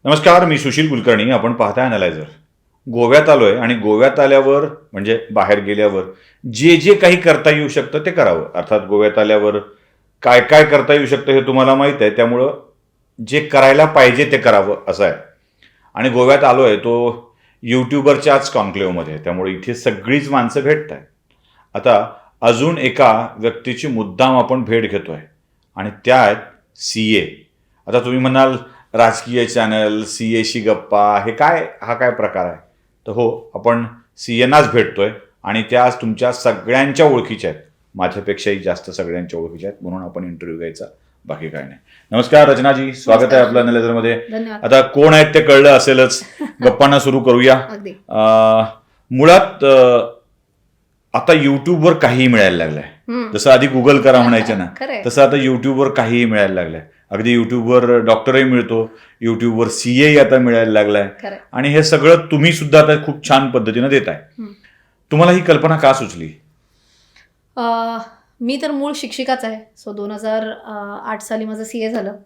नमस्कार, मी सुशील कुलकर्णी. आपण पाहताय अनालायझर. गोव्यात आलोय आणि गोव्यात आल्यावर म्हणजे बाहेर गेल्यावर जे जे काही करता येऊ शकतं ते करावं. अर्थात गोव्यात आल्यावर काय काय करता येऊ शकतं हे तुम्हाला माहित आहे. त्यामुळं जे करायला पाहिजे ते करावं असं आहे. आणि गोव्यात आलोय तो युट्यूबरच्याच कॉन्क्लेव्हमध्ये. त्यामुळे इथे सगळीच माणसं भेटत आहेत. आता अजून एका व्यक्तीची मुद्दाम आपण भेट घेतोय आणि त्या आहेत CA. आता तुम्ही म्हणाल राजकीय चॅनल, CAशी गप्पा, हा काय प्रकार आहे? तर हो, आपण CAनाच भेटतोय आणि त्या आज तुमच्या सगळ्यांच्या ओळखीच्या आहेत. माझ्यापेक्षाही जास्त सगळ्यांच्या ओळखीच्या आहेत, म्हणून आपण इंटरव्ह्यू घ्यायचा, बाकी काय नाही. नमस्कार रचनाजी, स्वागत आहे आपलं अनालायझरमध्ये. धन्यवाद. आता कोण आहेत ते कळलं असेलच. गप्पांना सुरू करूया. अगदी. मुळात आता युट्यूबवर काहीही मिळायला लागलंय. जसं आधी गुगल करा म्हणायचे ना, खरंय. तसं आता युट्यूबवर काहीही मिळायला लागलंय. अगदी युट्यूबवर डॉक्टरही मिळतो, युट्यूबवर CA आता मिळायला लागलाय. खरंय. आणि हे सगळं तुम्ही सुद्धा आता खूप छान पद्धतीनं देताय. तुम्हाला ही कल्पना का सुचली? मी तर मूळ शिक्षिकाच आहे. 2008 साली माझं CA झालं.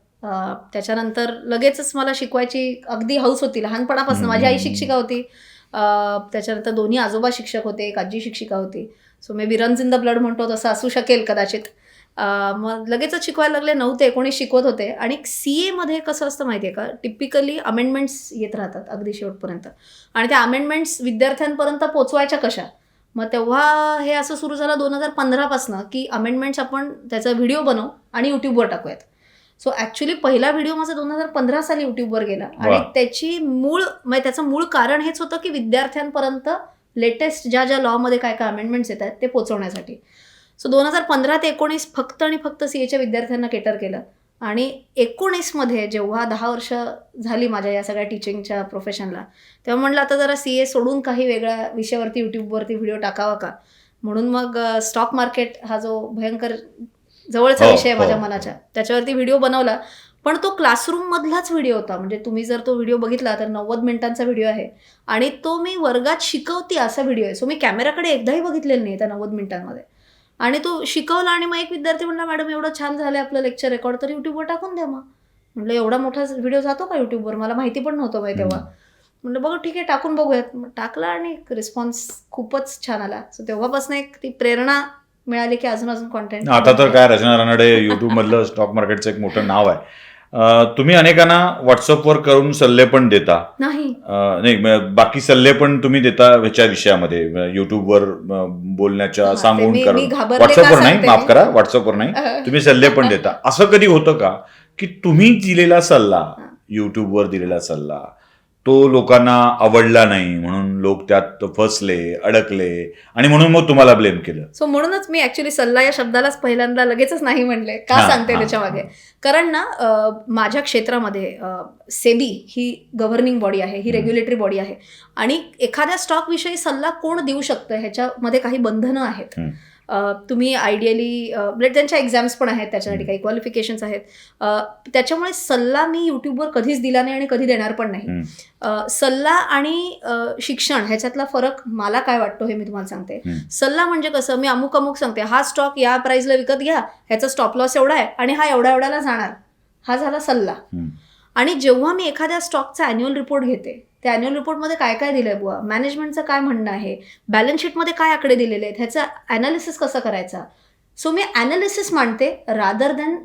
त्याच्यानंतर लगेचच मला शिकवायची अगदी हौस होती लहानपणापासून. माझी आई शिक्षिका होती. त्याच्यानंतर दोन्ही आजोबा शिक्षक होते, एक आजी शिक्षिका होती. So may be runs in the blood म्हणतो तसं असू शकेल कदाचित. मग लगेचच शिकवायला लागले. 9 ते 19 शिकवत होते. आणि CAमध्ये कसं असतं माहिती आहे का, टिपिकली अमेंडमेंट्स येत राहतात अगदी शेवटपर्यंत. आणि त्या अमेंडमेंट्स विद्यार्थ्यांपर्यंत पोचवायच्या कशा. मग तेव्हा हे असं सुरू झालं 2015 पासून की अमेंडमेंट्स आपण त्याचा व्हिडिओ बनवू आणि यूट्यूबवर टाकूयात. सो ॲक्च्युली पहिला व्हिडिओ माझा 2015 साली यूट्यूबवर गेला. आणि त्याचं मूळ कारण हेच होतं की विद्यार्थ्यांपर्यंत लेटेस्ट ज्या लॉमध्ये काय काय अमेंडमेंट्स येत आहेत ते पोचवण्यासाठी. सो 2015 ते 19 फक्त आणि फक्त CAच्या विद्यार्थ्यांना केटर केलं. आणि 19मध्ये जेव्हा 10 वर्ष झाली माझ्या या सगळ्या टीचिंगच्या प्रोफेशनला, तेव्हा म्हणलं आता जरा CA सोडून काही वेगळ्या विषयावरती यूट्यूबवरती व्हिडिओ टाकावा का. म्हणून मग स्टॉक मार्केट हा जो भयंकर जवळचा विषय आहे माझ्या मनाच्या, त्याच्यावरती व्हिडिओ बनवला. पण तो क्लासरूम मधलाच व्हिडिओ होता. म्हणजे तुम्ही जर तो व्हिडिओ बघितला तर 90 मिनिटांचा व्हिडिओ आहे. आणि तो मी वर्गात शिकवते असा व्हिडिओ आहे. सो मी कॅमेराकडे एकदाही बघितलेलं नाही त्या 90 मिनिटांमध्ये. आणि तो शिकवला आणि मग एक विद्यार्थी म्हणला, मॅडम एवढं छान झालं आपलं लेक्चर रेकॉर्ड, तर यूट्यूबवर टाकून द्या. मग म्हटलं एवढा मोठा व्हिडिओ जातो का यूट्यूबवर, मला माहिती पण नव्हतं माहिती तेव्हा. म्हटलं बघा ठीक आहे टाकून बघूयात. टाकला आणि रिस्पॉन्स खूपच छान आला. सो तेव्हापासून एक ती प्रेरणा मिळाली की अजून कॉन्टेंट. आता तर काय, रचना रानडे युट्यूब मधलं स्टॉक मार्केटचं एक मोठं नाव आहे. तुम्ही अनेकांना व्हॉट्सअपवर करून सल्ले पण देता. नाही, बाकी सल्ले पण तुम्ही देता ह्याच्या विषयामध्ये, युट्यूबवर बोलण्याच्या सांगून करून. व्हॉट्सअपवर नाही, माफ करा, व्हॉट्सअपवर नाही, तुम्ही सल्ले पण देता. असं कधी होतं का की तुम्ही दिलेला सल्ला, युट्यूबवर दिलेला सल्ला, तो लोकांना आवडला नाही, म्हणून लोक त्यात फसले, अडकले आणि म्हणून मग तुम्हाला ब्लेम केलं? सो म्हणूनच मी ऍक्च्युली सल्ला या शब्दालाच पहिल्यांदा लगेचच नाही म्हणले. का सांगते त्याच्या मागे, कारण ना माझ्या क्षेत्रामध्ये सेबी ही गव्हर्निंग बॉडी आहे, ही रेग्युलेटरी बॉडी आहे. आणि एखाद्या स्टॉक विषयी सल्ला कोण देऊ शकतं ह्याच्यामध्ये काही बंधनं आहेत. तुम्ही आयडियली त्यांच्या एक्झाम्स पण आहेत, त्याच्यासाठी काही क्वालिफिकेशन्स आहेत. त्याच्यामुळे सल्ला मी यूट्यूबवर कधीच दिला नाही आणि कधी देणार पण नाही. सल्ला आणि शिक्षण ह्याच्यातला फरक मला काय वाटतो हे मी तुम्हाला सांगते. सल्ला म्हणजे कसं, मी अमुक सांगते, हा स्टॉक या प्राइसला विकत घ्या, ह्याचा स्टॉप लॉस एवढा आहे आणि हा एवढ्याला जाणार, हा झाला सल्ला. आणि जेव्हा मी एखाद्या स्टॉकचा अॅन्युअल रिपोर्ट घेते, त्या अॅन्युअल रिपोर्टमध्ये काय काय दिलंय बुवा, मॅनेजमेंटचं काय म्हणणं आहे, बॅलन्स शीटमध्ये काय आकडे दिलेले आहेत, ह्याचा ॲनालिसिस कसा करायचा. सो मी ॲनालिसिस मांडते रादर दॅन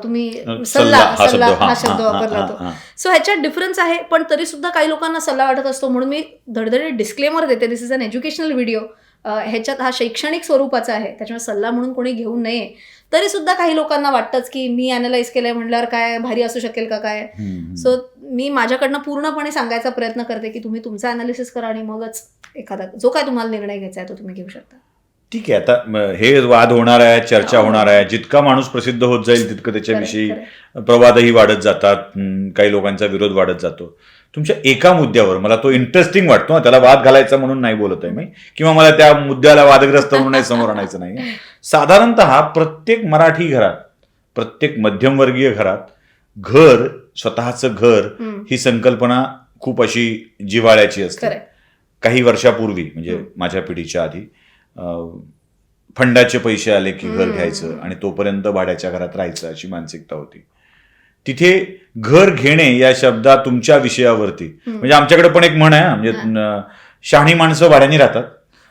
तुम्ही सल्ला हा शब्द वापरला तो. सो ह्याच्यात डिफरन्स आहे. पण तरी सुद्धा काही लोकांना सल्ला वाटत असतो, म्हणून मी धडधडे डिस्क्लेमर देते, दिस इज अन एज्युकेशनल व्हिडिओ. ह्याच्यात हा शैक्षणिक स्वरूपाचा आहे, त्याच्यामुळे सल्ला म्हणून कोणी घेऊ नये. तरी सुद्धा काही लोकांना वाटतंच की मी अॅनलाइज केलंय म्हणल्यावर काय भारी असू शकेल का काय. सो मी माझ्याकडनं पूर्णपणे सांगायचा प्रयत्न करते की तुम्ही तुमचा अॅनालिसिस करा आणि मगच एखादा जो काय तुम्हाला निर्णय घ्यायचा आहे तो तुम्ही घेऊ शकता. ठीक आहे. आता हे वाद होणार आहे, चर्चा होणार आहे. जितका माणूस प्रसिद्ध होत जाईल तितकं त्याच्याविषयी प्रवादही वाढत जातात, काही लोकांचा विरोध वाढत जातो. तुमच्या एका मुद्द्यावर मला तो इंटरेस्टिंग वाटतो, त्याला वाद घालायचा म्हणून नाही बोलत आहे मी, किंवा मला त्या मुद्द्याला वादग्रस्त म्हणून समोर आणायचं नाही. साधारणतः प्रत्येक मराठी घरात, प्रत्येक मध्यमवर्गीय घरात घर, स्वतःचं घर ही संकल्पना खूप अशी जिव्हाळ्याची असते. काही वर्षापूर्वी, म्हणजे माझ्या पिढीच्या आधी, फंडाचे पैसे आले की घर घ्यायचं आणि तोपर्यंत भाड्याच्या घरात राहायचं, अशी मानसिकता होती. तिथे घर घेणे या शब्दात तुमच्या विषयावरती म्हणजे आमच्याकडे पण एक म्हण आहे म्हणजे शहाणी माणसं भाड्याने राहतात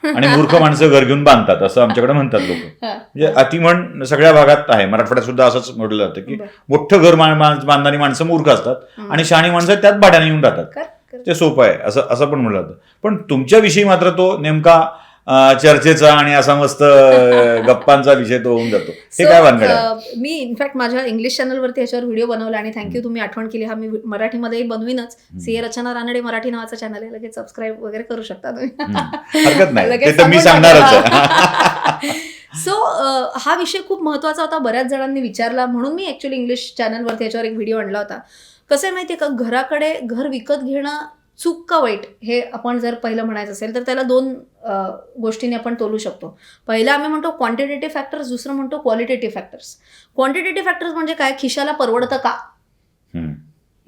आणि मूर्ख माणसं घर घेऊन बांधतात असं आमच्याकडे म्हणतात लोक. म्हणजे अति म्हण सगळ्या भागात आहे. मराठवाड्यात सुद्धा असंच म्हटलं जातं की मोठं घर बांधणारी माणसं मूर्ख असतात आणि शहाणी माणसं त्यात भाड्याने येऊन राहतात. ते सोपं आहे असं पण म्हटलं जातं. पण तुमच्याविषयी मात्र तो नेमका चर्चेचा आणि असा मस्त गप्पांचा विषय तो होऊन जातो. हे काय भानगड आहे? मी इनफॅक्ट माझ्या इंग्लिश चॅनलवरती ह्याच्यावर व्हिडिओ बनवला आणि थँक्यू तुम्ही आठवण केली. हा मी मराठीमध्येही बनवीनच. सीए रचना रानडे मराठी नावाचा चॅनल आहे. लगेच सबस्क्राईब वगैरे करू शकता तुम्ही. हरकत नाही, ते तर मी सांगणारच आहे. सो हा विषय खूप महत्वाचा होता. बऱ्याच जणांनी विचारला म्हणून मी ऍक्च्युली इंग्लिश चॅनलवरती याच्यावर एक व्हिडिओ आणला होता. कसं आहे माहितीये का, घराकडे घर विकत घेणं चूक का वाईट हे आपण जर पहिलं म्हणायचं असेल तर त्याला 2 गोष्टींनी आपण तोलू शकतो. पहिलं आम्ही म्हणतो क्वांटिटेटिव्ह फॅक्टर्स, दुसरं म्हणतो क्वालिटेटिव्ह फॅक्टर्स. क्वांटिटेटिव्ह फॅक्टर्स म्हणजे काय, खिशाला परवडतं का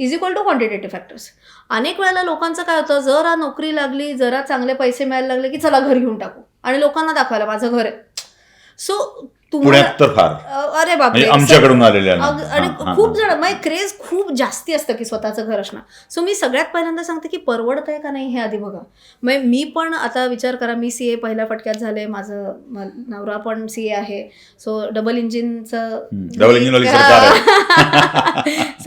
is equal to quantitative factors. अनेक वेळेला लोकांचं काय होतं, जरा नोकरी लागली, जरा चांगले पैसे मिळायला लागले की चला घर घेऊन टाकू आणि लोकांना दाखवायला माझं घर आहे. सो पुण्यात तर फार, अरे बापरे, आमच्याकडून आलेले आणि खूप जण म्हणजे क्रेज खूप जास्ती असतं की स्वतःचं घर असणं. सो मी सगळ्यात पहिल्यांदा सांगते की परवडत आहे का नाही हे आधी बघा. म्हणजे मी पण आता विचार करा, मी सीए पहिल्या फटक्यात झाले, माझं नवरा पण सीए आहे. So double engine so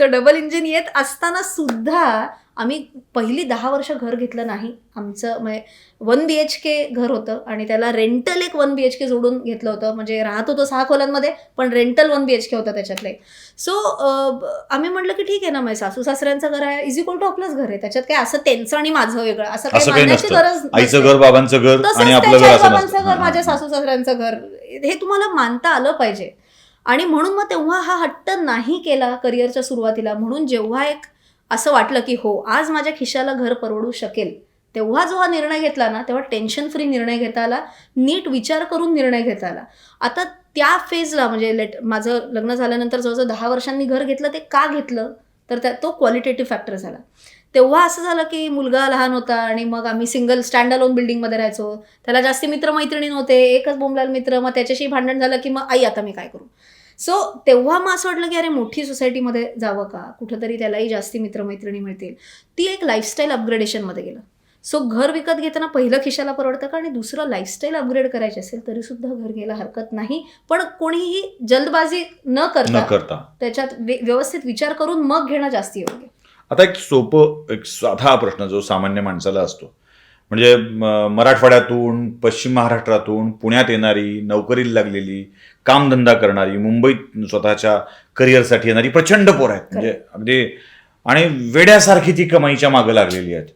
double engine येत असताना सुद्धा आम्ही पहिली 10 वर्ष घर घेतलं नाही. आमचं म्हणजे 1 BHK घर होतं आणि त्याला रेंटल एक 1 BHK जोडून घेतलं होतं. म्हणजे राहत होतो 6 खोल्यांमध्ये पण रेंटल 1 BHK होतं त्याच्यातले. सो आम्ही म्हटलं की ठीक आहे ना, माझ्या सासू सासऱ्यांचं घर आहे इज इक्वल टू आपलंच घर आहे, त्याच्यात काय असं त्यांचं आणि माझं वेगळं असं काही मानण्याची गरज. आईचं घर, बाबांचं घर आणि आपलं घर, बाबांचं घर, माझ्या सासू सासऱ्यांचं घर, हे तुम्हाला मानता आलं पाहिजे. आणि म्हणून मग तेव्हा हा हट्ट नाही केला करिअरच्या सुरुवातीला. म्हणून जेव्हा एक असं वाटलं की हो आज माझ्या खिशाला घर परवडू शकेल, तेव्हा जो हा निर्णय घेतला ना, तेव्हा टेन्शन फ्री निर्णय घेता आला, नीट विचार करून निर्णय घेता आला. आता त्या फेजला म्हणजे माझं लग्न झाल्यानंतर जवळजवळ 10 वर्षांनी घर घेतलं. ते का घेतलं तर तो क्वालिटेटिव्ह फॅक्टर झाला. तेव्हा असं झालं की मुलगा लहान होता आणि मग आम्ही सिंगल स्टँड अलोन बिल्डिंगमध्ये राहायचो. त्याला जास्ती मित्रमैत्रिणी नव्हते, एकच बोंबलाल मित्र. मग त्याच्याशी भांडण झालं की मग आई आता मी काय करू. सो तेव्हा मग असं वाटलं की अरे मोठी सोसायटीमध्ये जावं का, कुठंतरी त्यालाही जास्ती मित्रमैत्रिणी मिळतील. ती एक लाईफस्टाईल अपग्रेडेशनमध्ये गेलं. सो घर विकत घेताना पहिलं खिशाला परवडतं का, आणि दुसरं लाईफस्टाईल अपग्रेड करायची असेल तरी सुद्धा घर घ्यायला हरकत नाही. पण कोणीही जल्दबाजी न करता त्याच्यात व्यवस्थित विचार करून मग घेणं जास्ती योग्य. आता एक साधा प्रश्न जो सामान्य माणसाला असतो, म्हणजे मराठवाड्यातून, पश्चिम महाराष्ट्रातून पुण्यात येणारी, नोकरीला लागलेली, कामधंदा करणारी, मुंबईत स्वतःच्या करिअरसाठी येणारी प्रचंड पोरं आहेत. म्हणजे अगदी आणि वेड्यासारखी ती कमाईच्या मागं लागलेली आहेत.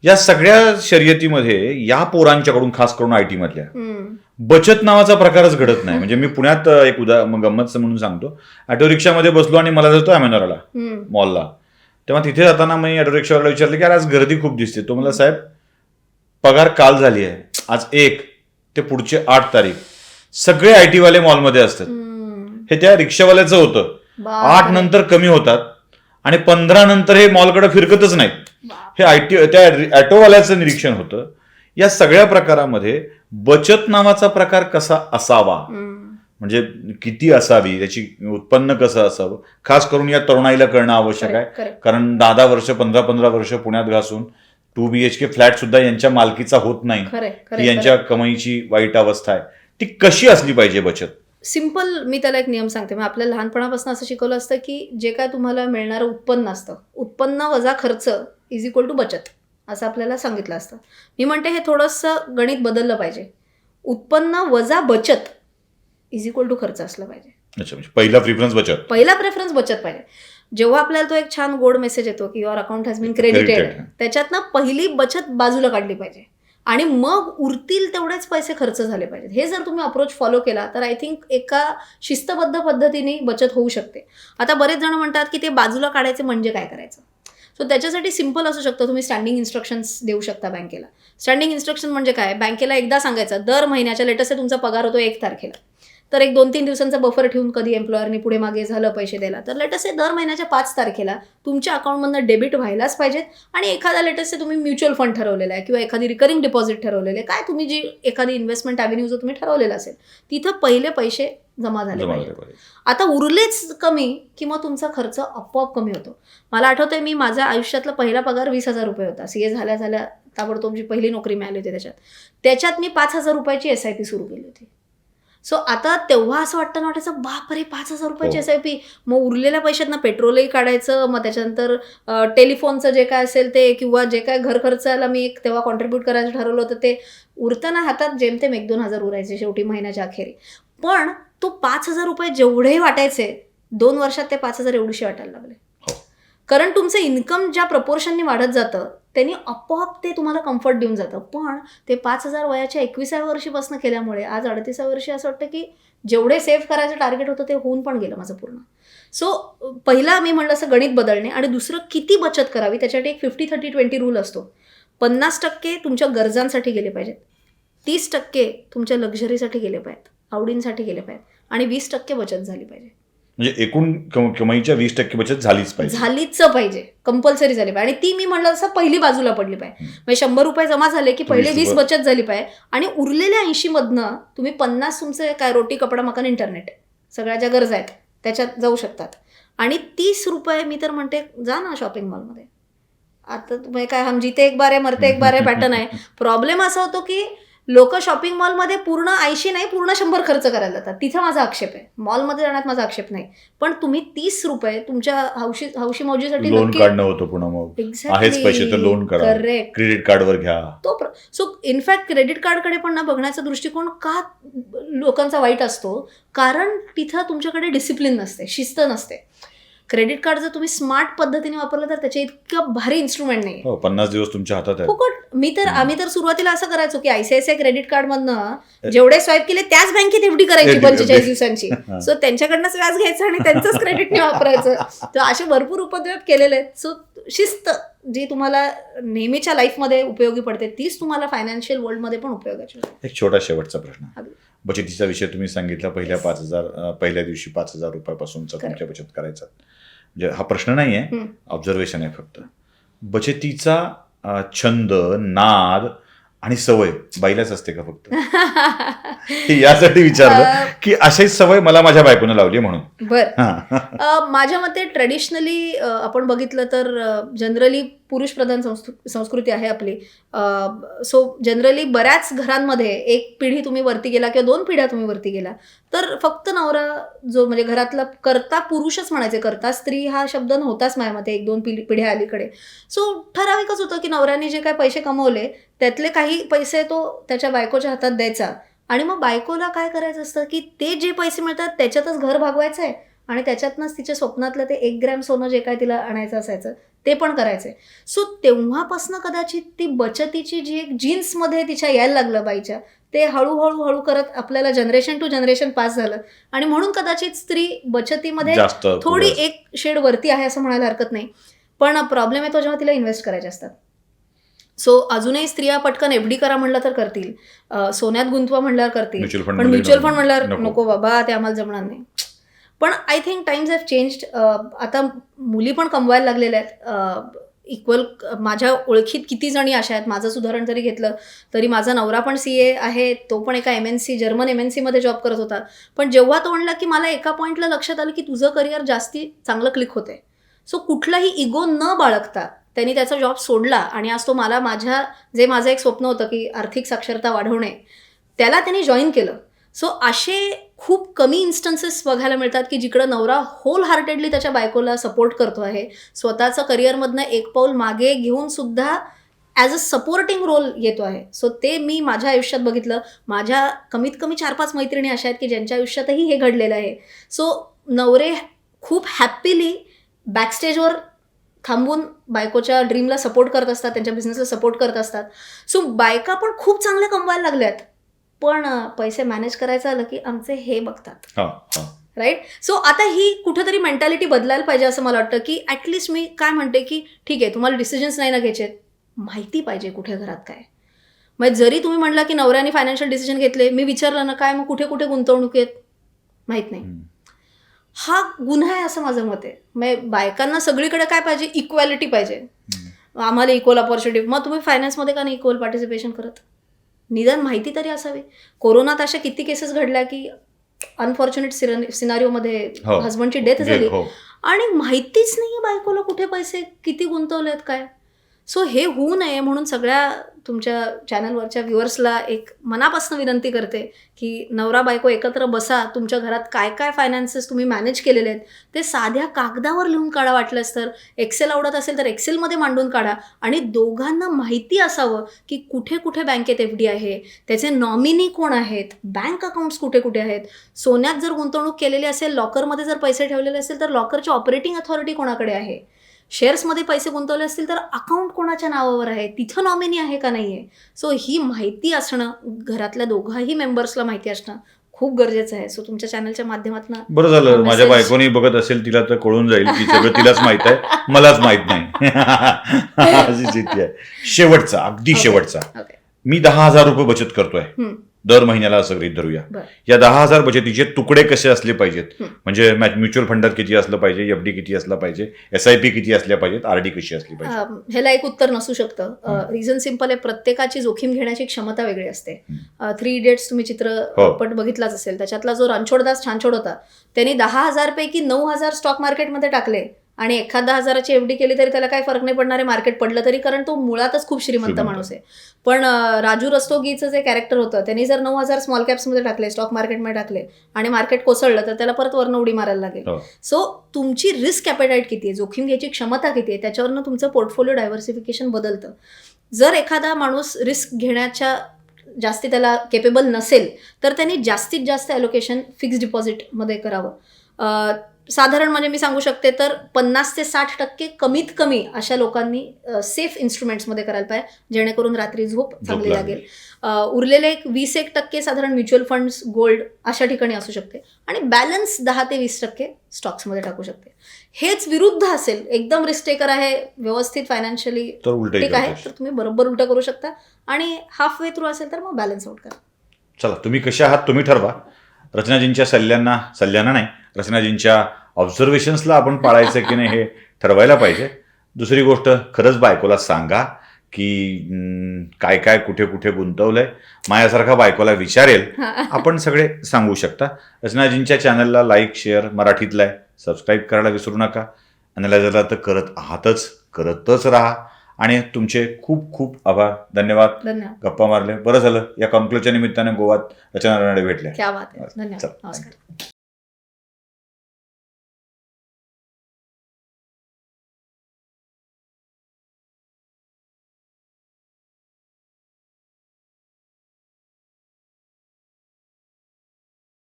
या सगळ्या शर्यतीमध्ये या पोरांच्याकडून, खास करून IT मधल्या, बचत नावाचा प्रकारच घडत नाही. म्हणजे मी पुण्यात एक गंमत म्हणून सांगतो. ऑटो रिक्षामध्ये बसलो आणि मला जातो अमेनॉरला मॉलला. तेव्हा तिथे जाताना मी ऑटो रिक्षावाला विचारलं की आज गर्दी खूप दिसते. तो मला, साहेब पगार काल झाली आहे, आज 1 ते पुढचे 8 तारीख सगळे IT वाले मॉलमध्ये असतात. हे त्या रिक्षावाल्याचं होतं. 8 नंतर कमी होतात आणि 15 नंतर हे मॉलकडे फिरकतच नाहीत. हे त्या ऑटोवाल्याचं निरीक्षण होतं. या सगळ्या प्रकारामध्ये बचत नावाचा प्रकार कसा असावा, म्हणजे किती असावी, त्याची उत्पन्न कसं असावं, खास करून या तरुणाईला करणं आवश्यक आहे. कारण 10 वर्ष 15 वर्ष पुण्यात घासून 2 BHK फ्लॅट सुद्धा यांच्या मालकीचा होत नाही. ही यांच्या कमाईची वाईट अवस्था आहे. ती कशी असली पाहिजे बचत? सिम्पल, मी त्याला एक नियम सांगते. मग आपल्याला लहानपणापासून असं शिकवलं असतं की जे काय तुम्हाला मिळणारं उत्पन्न असतं, उत्पन्न वजा खर्च इज इक्वल टू बचत, असं आपल्याला सांगितलं असतं. मी म्हणते हे थोडंसं गणित बदललं पाहिजे. उत्पन्न वजा बचत इज इक्वल टू खर्च असलं पाहिजे. अच्छा, म्हणजे पहिला प्रेफरन्स बचत पाहिजे. जेव्हा आपल्याला तो एक छान गोड मेसेज येतो की your account has been credited, त्याच्यातनं पहिली बचत बाजूला काढली पाहिजे आणि मग उरतील तेवढेच पैसे खर्च झाले पाहिजेत. हे जर तुम्ही अप्रोच फॉलो केला तर आय थिंक एका शिस्तबद्ध पद्धतीने बचत होऊ शकते. आता बरेच जण म्हणतात की ते बाजूला काढायचे म्हणजे काय करायचं. सो त्याच्यासाठी सिम्पल असू शकतं, तुम्ही स्टँडिंग इन्स्ट्रक्शन्स देऊ शकता बँकेला. स्टँडिंग इन्स्ट्रक्शन म्हणजे काय, बँकेला एकदा सांगायचं दर महिन्याच्या, लेटेस्ट तुमचा पगार होतो 1 तारखेला, तर एक 2-3 दिवसांचा बफर ठेवून कधी एम्प्लॉयरनी पुढे मागे झालं पैसे द्यायला, तर लेटेस्ट दर महिन्याच्या 5 तारखेला तुमच्या अकाउंटमधनं डेबिट व्हायलाच पाहिजेत. आणि एखादा लेटेस्ट तुम्ही म्युच्युअल फंड ठरवलेला आहे किंवा एखादी रिकरिंग डिपॉझिट ठरवलेले आहे, काय तुम्ही जी एखादी इन्व्हेस्टमेंट ॲव्हेन्यू जो तुम्ही ठरवलेला असेल तिथं पहिले पैसे जमा झाले पाहिजे. आता उरलेच कमी की मग तुमचा खर्च आपोआप कमी होतो. मला आठवतंय मी माझ्या आयुष्यातला पहिला पगार 20,000 रुपये होता. सीए झाल्या झाल्या ताबडतोब जी पहिली नोकरी मिळाली होती त्याच्यात मी 5,000 रुपयाची SIP सुरू केली होती. सो आता तेव्हा असं वाटायचं बापरे 5,000 रुपयाची SIP, मग उरलेल्या पैशातनं पेट्रोलही काढायचं, मग त्याच्यानंतर टेलिफोनचं जे काय असेल ते किंवा जे काय घर खर्चाला मी एक तेव्हा कॉन्ट्रीब्यूट करायचं ठरवलं होतं ते उरताना हातात जेमतेम 1-2 हजार उरायचे शेवटी महिन्याच्या अखेरी. पण तो 5,000 रुपये जेवढेही वाटायचे 2 वर्षात ते 5,000 एवढीशी वाटायला लागले. कारण तुमचं इन्कम ज्या प्रपोर्शननी वाढत जातं त्यांनी आपोआप ते तुम्हाला कम्फर्ट देऊन जातं. पण ते 5,000 वयाच्या 21व्या वर्षीपासून केल्यामुळे आज 38व्या वर्षी असं वाटतं की जेवढे सेव्ह करायचं टार्गेट होतं ते होऊन पण गेलं माझं पूर्ण. सो पहिला मी म्हणलं असं गणित बदलणे आणि दुसरं किती बचत करावी त्याच्यासाठी एक 50-30-20 रूल असतो. 50% तुमच्या गरजांसाठी गेले पाहिजेत, 30% तुमच्या लक्झरीसाठी गेले पाहिजेत, आवडींसाठी गेले पाहिजेत आणि 20% बचत झाली पाहिजे. म्हणजे एकूण कमाईच्या 20% बचत झालीच पाहिजे, कंपल्सरी झाली पाहिजे. आणि ती मी म्हणलं असं पहिली बाजूला पडली पाहिजे. म्हणजे 100 रुपये जमा झाले की पहिले 20 बचत झाली पाहिजे आणि उरलेल्या 80 मधनं तुम्ही 50 तुमचे काय रोटी कपडा मकान इंटरनेट सगळ्या ज्या गरजा आहेत त्याच्यात जाऊ शकतात. आणि 30 रुपये मी तर म्हणते जा ना शॉपिंग मॉलमध्ये. आता तुम्ही काय हम जीते एक बार आहे मरते एक बार आहे पॅटर्न आहे. प्रॉब्लेम असा होतो की लोक शॉपिंग मॉलमध्ये पूर्ण 80 नाही पूर्ण 100 खर्च करायला जातात. तिथं माझा आक्षेप आहे. मॉलमध्ये जाण्यात माझा आक्षेप नाही. पण तुम्ही 30 रुपये तुमच्या हौशी मौजीसाठी लोन काढणं होतं पुन्हा मग आहेच पैसे तर लोन करा, क्रेडिट कार्डवर घ्या. सो इनफॅक्ट क्रेडिट कार्डकडे पण ना बघण्याचा दृष्टिकोन का लोकांचा वाईट असतो, कारण तिथं तुमच्याकडे डिसिप्लिन नसते, शिस्त नसते. क्रेडिट कार्ड जर तुम्ही स्मार्ट पद्धतीने वापरलं तर त्याचे इतकं भारी इन्स्ट्रुमेंट नाही. 50 दिवस तुमच्या हातात आहे. फुकट. आम्ही तर सुरुवातीला असं करायचो की ICICI क्रेडिट कार्ड मधनं जेवढे स्वाईप केले त्याच बँकेत FD करायची 45 दिवसांची. सो त्यांच्याकडनंच व्याज घ्यायचं आणि त्यांचंच क्रेडिटने वापरायचं. तर असे भरपूर उपद्व्याप केलेले आहेत. सो शिस्त जी तुम्हाला नेहमीच्या लाईफमध्ये उपयोगी पडते तीच तुम्हाला फायनान्शियल वर्ल्डमध्ये पण उपयोगाची. एक छोटा शेवटचा प्रश्न, बचतीचा विषय तुम्ही सांगितला. पहिल्या दिवशी 5,000 रुपयापासूनचा तुमच्या बचत करायचा, म्हणजे हा प्रश्न नाही आहे, ऑब्झर्वेशन आहे फक्त. बचतीचा छंद, नाद आणि सवय बाईलाच असते का फक्त? यासाठी विचारलं की अशी सवय मला माझ्या बायकोनं लावली म्हणून. बरं, माझ्या मते ट्रेडिशनली आपण बघितलं तर जनरली पुरुष प्रधान संस्कृती आहे आपली. सो जनरली बऱ्याच घरांमध्ये एक पिढी तुम्ही वरती गेला किंवा 2 पिढ्या तुम्ही वरती गेला तर फक्त नवरा जो म्हणजे घरातला करता पुरुषच म्हणायचे, करता स्त्री हा शब्द नव्हताच माझ्या मते 1-2 पिढ्या अलीकडे. सो ठराविकच होतं की नवऱ्याने जे काही पैसे कमवले त्यातले काही पैसे तो त्याच्या बायकोच्या हातात द्यायचा आणि मग बायकोला काय करायचं असतं की ते जे पैसे मिळतात त्याच्यातच घर भागवायचं आहे आणि त्याच्यातनंच तिच्या स्वप्नातलं ते 1 ग्रॅम सोनं जे काय तिला आणायचं असायचं ते पण करायचंय. सो तेव्हापासनं कदाचित ती बचतीची जी एक जीन्समध्ये तिच्या यायला लागलं बाईच्या, ते हळूहळू करत आपल्याला जनरेशन टू जनरेशन पास झालं आणि म्हणून कदाचित स्त्री बचतीमध्ये थोडी एक शेड वरती आहे असं म्हणायला हरकत नाही. पण प्रॉब्लेम येतो जेव्हा तिला इन्व्हेस्ट करायचे असतात. सो अजूनही स्त्रिया पटकन FD करा म्हणलं तर करतील, सोन्यात गुंतवा म्हणल्यावर करतील, पण म्युच्युअल फंड म्हणल्यावर नको बाबा ते आम्हाला जमणार नाही. पण I think times have changed. आता मुली पण कमवायला लागलेल्या आहेत इक्वल. माझ्या ओळखीत किती जणी अशा आहेत, माझंच उदाहरण जरी घेतलं तरी माझा नवरा पण CA आहे, तो पण एका जर्मन MNC मध्ये जॉब करत होता. पण जेव्हा तो म्हणला की मला एका पॉईंटला लक्षात आलं की तुझं करिअर जास्ती चांगलं क्लिक होतंय, सो कुठलाही इगो न बाळगता त्यांनी त्याचा जॉब सोडला आणि आज तो मला माझं एक स्वप्न होतं की आर्थिक साक्षरता वाढवणे त्याला त्यांनी जॉईन केलं. सो असे खूप कमी इन्स्टन्सेस बघायला मिळतात की जिकडं नवरा होल हार्टेडली त्याच्या बायकोला सपोर्ट करतो आहे, स्वतःचं करिअरमधनं एक पाऊल मागे घेऊन सुद्धा ॲज अ सपोर्टिंग रोल येतो आहे. सो ते मी माझ्या आयुष्यात बघितलं. माझ्या कमीत कमी 4-5 मैत्रिणी अशा आहेत की ज्यांच्या आयुष्यातही हे घडलेलं आहे. सो नवरे खूप हॅपीली बॅकस्टेजवर थांबून बायकोच्या ड्रीमला सपोर्ट करत असतात, त्यांच्या बिझनेसला सपोर्ट करत असतात. सो बायका पण खूप चांगल्या कमवायला लागल्यात, पण पैसे मॅनेज करायचं आलं की आमचे हे बघतात, राईट. सो आता ही कुठेतरी मेंटॅलिटी बदलायला पाहिजे असं मला वाटतं की ॲटलिस्ट मी काय म्हणते की ठीक आहे तुम्हाला डिसिजन्स नाही ना घ्यायचे, माहिती पाहिजे कुठे घरात काय. मग जरी तुम्ही म्हणला की नवऱ्याने फायनान्शियल डिसिजन घेतले, मी विचारलं ना काय मग कुठे गुंतवणूक आहेत, माहित नाही. हा गुन्हा आहे असं माझं मत आहे. म्हणजे बायकांना सगळीकडे काय पाहिजे, इक्वॅलिटी पाहिजे, आम्हाला इक्वल ऑपॉर्च्युनिटी. मग तुम्ही फायनान्समध्ये का नाही इक्वल पार्टिसिपेशन करत? निदान माहिती तरी असावी. कोरोनात अशा किती केसेस घडल्या की अनफॉर्च्युनेट सिनारिओमध्ये हो. हजबंडची डेथ झाली हो. आणि माहितीच नाहीये बायकोला कुठे पैसे किती गुंतवलेत काय. सो हे होऊ नये म्हणून सगळ्या तुमच्या चॅनलवरच्या व्ह्युअर्सला एक मनापासून विनंती करते की नवरा बायको एकत्र बसा, तुमच्या घरात काय काय फायनान्सेस तुम्ही मॅनेज केलेले आहेत ते साध्या कागदावर लिहून काढा. वाटलंच तर एक्सेल आवडत असेल तर एक्सेलमध्ये मांडून काढा आणि दोघांना माहिती असावं की कुठे कुठे बँकेत FD आहे, त्याचे नॉमिनी कोण आहेत, बँक अकाउंट्स कुठे कुठे आहेत. सोन्यात जर गुंतवणूक केलेली असेल, लॉकरमध्ये जर पैसे ठेवलेले असेल तर लॉकरची ऑपरेटिंग अथॉरिटी कोणाकडे आहे, शेअर्समध्ये पैसे गुंतवले असतील तर अकाउंट कोणाच्या नावावर आहे, तिथं नॉमिनी आहे का नाही आहे. सो ही माहिती असणं, घरातल्या दोघाही मेंबर्सला माहिती असणं खूप गरजेचं आहे. सो तुमच्या चॅनलच्या माध्यमातून बरं झालं माझ्या बायकोनी बघत असेल, तिला तर कळून जाईल की सगळं तिलाच माहित आहे, मलाच माहित नाही. अशी स्थिती आहे. शेवटचा, अगदी शेवटचा, मी 10,000 रुपये बचत करतोय दर महिन्याला असं गृहीत धरूया. या 10,000 बचतीचे तुकडे कसे असले पाहिजेत, म्हणजे म्युच्युअल फंडात किती असलं पाहिजे, FD किती असलं पाहिजे, SIP किती असल्या पाहिजेत, RD कशी असली पाहिजे. ह्याला एक उत्तर नसू शकतं. रिझन सिंपल आहे, प्रत्येकाची जोखीम घेण्याची क्षमता वेगळी असते. 3 इडियट्स तुम्ही चित्रपट बघितलाच असेल, त्याच्यातला जो रणछोडदास छानछोड होता त्यांनी 10,000 पैकी 9,000 स्टॉक मार्केटमध्ये टाकले आणि 1,000ची FD केली तरी त्याला काही फरक नाही पडणार आहे मार्केट पडलं तरी, कारण तो मुळातच खूप श्रीमंत माणूस आहे. पण राजू रस्तोगीचं जे कॅरेक्टर होतं त्यांनी जर 9,000 स्मॉल कॅप्समध्ये टाकले, स्टॉक मार्केटमध्ये टाकले आणि मार्केट कोसळलं तर त्याला परत वरनं उडी मारायला लागेल. सो तुमची रिस्क ॲपेटाईट किती आहे, जोखीम घ्यायची क्षमता किती आहे, त्याच्यावरनं तुमचं पोर्टफोलिओ डायव्हर्सिफिकेशन बदलतं. जर एखादा माणूस रिस्क घेण्याच्या जास्ती त्याला केपेबल नसेल तर त्यांनी जास्तीत जास्त ॲलोकेशन फिक्स्ड डिपॉझिटमध्ये करावं. साधारण म्हणजे मी सांगू शकते तर 50 ते 60% कमीत कमी अशा लोकांनी सेफ इन्स्ट्रुमेंट्समध्ये करायला पाहिजे, जेणेकरून रात्री झोप चांगली लागेल. उरलेले एक 20% साधारण म्युच्युअल फंड्स, गोल्ड अशा ठिकाणी असू शकते आणि बॅलन्स 10 ते 20% स्टॉक्समध्ये टाकू शकते. हेच विरुद्ध असेल, एकदम रिस्क टेकर आहे, व्यवस्थित फायनान्शियली ठीक आहे, तर तुम्ही बरोबर उलटं करू शकता आणि हाफ वे थ्रू असेल तर मग बॅलन्स आउट करा. चला, तुम्ही कशा आहात तुम्ही ठरवा. रचनाजींच्या सल्ल्यांना नाही, रचनाजींच्या ऑब्झर्वेशन्सला आपण पाळायचं की नाही हे ठरवायला पाहिजे. दुसरी गोष्ट, खरंच बायकोला सांगा की काय काय कुठे कुठे गुंतवलंय. माझ्यासारखा बायकोला विचारेल, आपण सगळे सांगू शकता. रचनाजींच्या चॅनलला लाईक, शेअर, मराठीतला आहे, सबस्क्राईब करायला विसरू नका. अॅनालायझरला तर करतच राहा. आणि तुमचे खूप खूप आभार, धन्यवाद. गप्पा मारले, बरं झालं. या कॉन्क्लूजच्या निमित्ताने गोवात रचना रानडे भेटल्या. क्या बात आहे. धन्यवाद. नमस्कार.